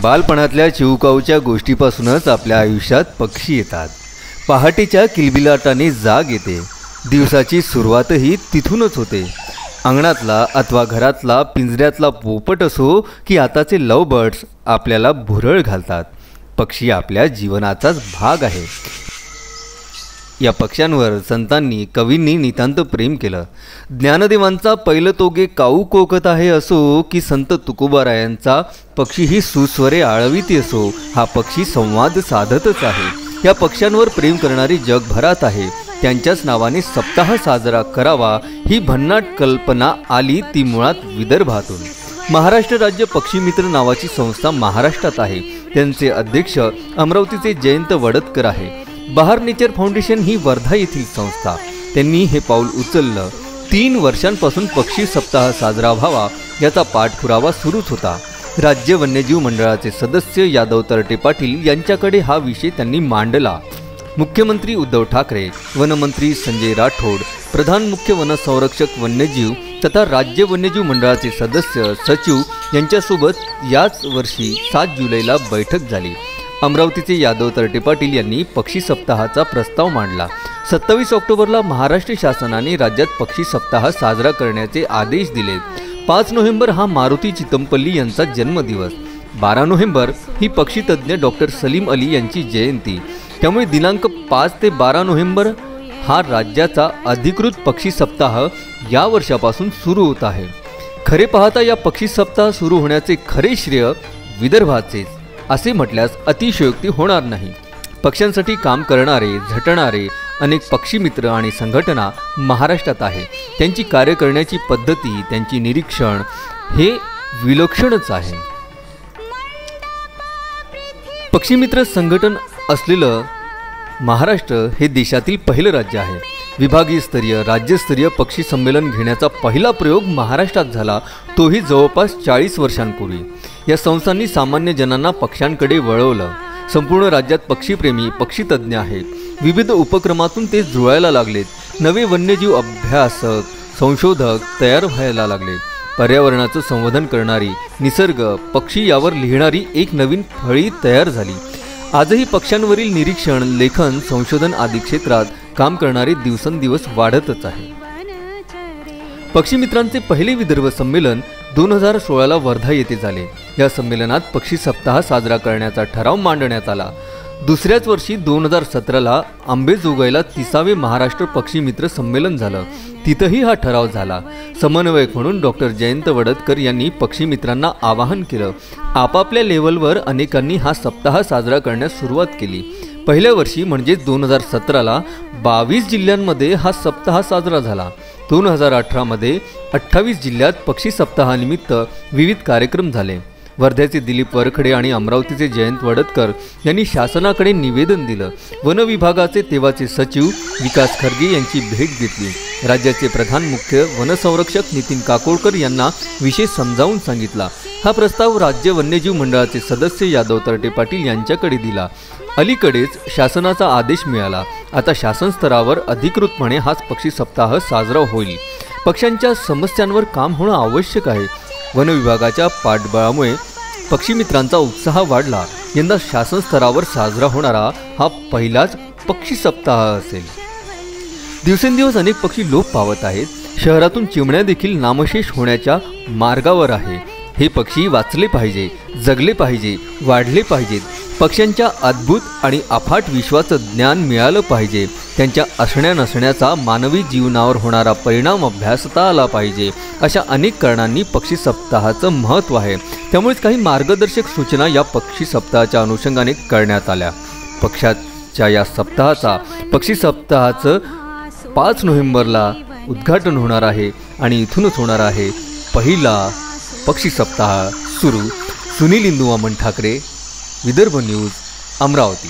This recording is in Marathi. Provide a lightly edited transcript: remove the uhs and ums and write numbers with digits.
बालपणातल्या चिवकाऊच्या गोष्टीपासूनच आपल्या आयुष्यात पक्षी येतात। पहाटेच्या किलबिलाटाने जाग येते। दिवसाची सुरुवातही तिथूनच होते। अंगणातला अथवा घरातला पिंजऱ्यातला पोपट असो की आताचे लव बर्ड्स आपल्याला भुरळ घालतात। पक्षी आपल्या जीवनाचाच भाग आहे। या पक्ष्यांवर संतांनी कवींनी नितांत प्रेम केलं। ज्ञानदेवांचा पैलतोगे काऊ कोकत आहे असो की संत तुकोबारायांचा पक्षी ही सुस्वरे आळवीती असो, हा पक्षी संवाद साधतच आहे। या पक्ष्यांवर प्रेम करणारी जगभरात आहे। त्यांच्याच नावाने सप्ताह साजरा करावा ही भन्नाट कल्पना आली ती मुळात विदर्भातून। महाराष्ट्र राज्य पक्षी मित्र नावाची संस्था महाराष्ट्रात आहे। त्यांचे अध्यक्ष अमरावतीचे जयंत वडतकर आहे। बहार नेचर फाउंडेशन ही वर्धा येथील संस्था। त्यांनी हे पाऊल उचललं। 3 वर्षांपासून पक्षी सप्ताह साजरा व्हावा याचा पाठपुरावा सुरूच होता। राज्य वन्यजीव मंडळाचे सदस्य यादव तरटे पाटील यांच्याकडे हा विषय त्यांनी मांडला। मुख्यमंत्री उद्धव ठाकरे, वनमंत्री संजय राठोड, प्रधान मुख्य वनसंरक्षक वन्यजीव तथा राज्य वन्यजीव मंडळाचे सदस्य सचिव यांच्यासोबत याच वर्षी 7 जुलैला बैठक झाली। अमरावतीचे यादव तरटे पाटील यांनी पक्षी सप्ताहाचा प्रस्ताव मांडला। 27 ऑक्टोबरला महाराष्ट्र शासनाने राज्यात पक्षी सप्ताह साजरा करण्याचे आदेश दिले। 5 नोव्हेंबर हा मारुती चितमपल्ली यांचा जन्मदिवस। 12 नोव्हेंबर ही पक्षीतज्ञ डॉक्टर सलीम अली यांची जयंती। त्यामुळे दिनांक 5 ते 12 नोव्हेंबर हा राज्याचा अधिकृत पक्षी सप्ताह या वर्षापासून सुरू होत आहे। खरे पाहता या पक्षी सप्ताह सुरू होण्याचे खरे श्रेय विदर्भाचेच असे म्हटल्यास अतिशयोक्ती होणार नाही। पक्ष्यांसाठी काम करणारे झटणारे अनेक पक्षी मित्र आणि संघटना महाराष्ट्रात आहे। त्यांची कार्य करण्याची पद्धती, त्यांची निरीक्षण हे विलक्षणच आहे। पक्षी मित्र संघटन असलेलं महाराष्ट्र हे देशातील पहिलं राज्य आहे। विभागीय स्तरीय राज्यस्तरीय पक्षी संमेलन घेण्याचा पहिला प्रयोग महाराष्ट्रात झाला, तोही जवळपास 40 वर्षांपूर्वी। या संस्थांनी सामान्य जनांना पक्ष्यांकडे वळवलं। संपूर्ण राज्यात पक्षीप्रेमी पक्षीतज्ञ आहेत। विविध उपक्रमातून ते जुळायला लागलेत। नवे वन्यजीव अभ्यासक संशोधक तयार व्हायला लागले। पर्यावरणाचं संवर्धन करणारी, निसर्ग पक्षी यावर लिहिणारी एक नवीन फळी तयार झाली। आजही पक्ष्यांवरील निरीक्षण, लेखन, संशोधन आदी क्षेत्रात काम करणारे दिवसेंदिवस वाढतच आहे। पक्षी मित्रांचे पहिले विदर्भ संमेलन 2016ला वर्धा येथे झाले। या संमेलनात पक्षी सप्ताह साजरा करण्याचा ठराव मांडण्यात आला। दुसऱ्याच वर्षी 2017ला अंबेजोगाईला 30वे महाराष्ट्र पक्षी मित्र संमेलन झालं। तिथंही हा ठराव झाला। समन्वयक म्हणून डॉक्टर जयंत वडतकर यांनी पक्षी मित्रांना आवाहन केलं। आपापल्या लेव्हलवर अनेकांनी हा सप्ताह साजरा करण्यास सुरुवात केली। पहिल्या वर्षी म्हणजे 2017ला 22 जिल्ह्यांमध्ये हा सप्ताह साजरा झाला। 2018मध्ये 28 जिल्ह्यात पक्षी सप्ताहानिमित्त विविध कार्यक्रम झाले। वर्ध्याचे दिलीप वरखडे आणि अमरावतीचे जयंत वडतकर यांनी शासनाकडे निवेदन दिलं। वन विभागाचे तेव्हाचे सचिव विकास खर्गे यांची भेट घेतली। राज्याचे प्रधान मुख्य वनसंरक्षक नितीन काकोडकर यांना विषय समजावून सांगितला। हा प्रस्ताव राज्य वन्यजीव मंडळाचे सदस्य यादव तरटे पाटील यांच्याकडे दिला। अलीकडेच शासनाचा आदेश मिळाला। आता शासन स्तरावर अधिकृतपणे हाच पक्षी सप्ताह साजरा होईल। पक्ष्यांच्या समस्यांवर काम होणं आवश्यक आहे। वन विभागाच्या पाठबळामुळे पक्षी मित्रांचा उत्साह वाढला। यंदा शासन स्तरावर साजरा होणारा हा पहिलाच पक्षी सप्ताह असेल। दिवसेंदिवस अनेक पक्षी लोप पावत आहेत। शहरातून चिमण्या देखील नामशेष होण्याच्या मार्गावर आहे। हे पक्षी वाचले पाहिजे, जगले पाहिजे, वाढले पाहिजेत। पक्ष्यांच्या अद्भुत आणि अफाट विश्वाचं ज्ञान मिळालं पाहिजे। त्यांच्या असण्या नसण्याचा मानवी जीवनावर होणारा परिणाम अभ्यासता आला पाहिजे। अशा अनेक कारणांनी पक्षी सप्ताहाचं महत्त्व आहे। त्यामुळेच काही मार्गदर्शक सूचना या पक्षी सप्ताहाच्या अनुषंगाने करण्यात आल्या। पक्षाच्या या पक्षी सप्ताहाचं 5 नोव्हेंबरला उद्घाटन होणार आहे आणि इथूनच होणार आहे पहिला पक्षी सप्ताह सुरू। सुनील इंदू वामन ठाकरे, विदर्भ न्यूज, अमरावती।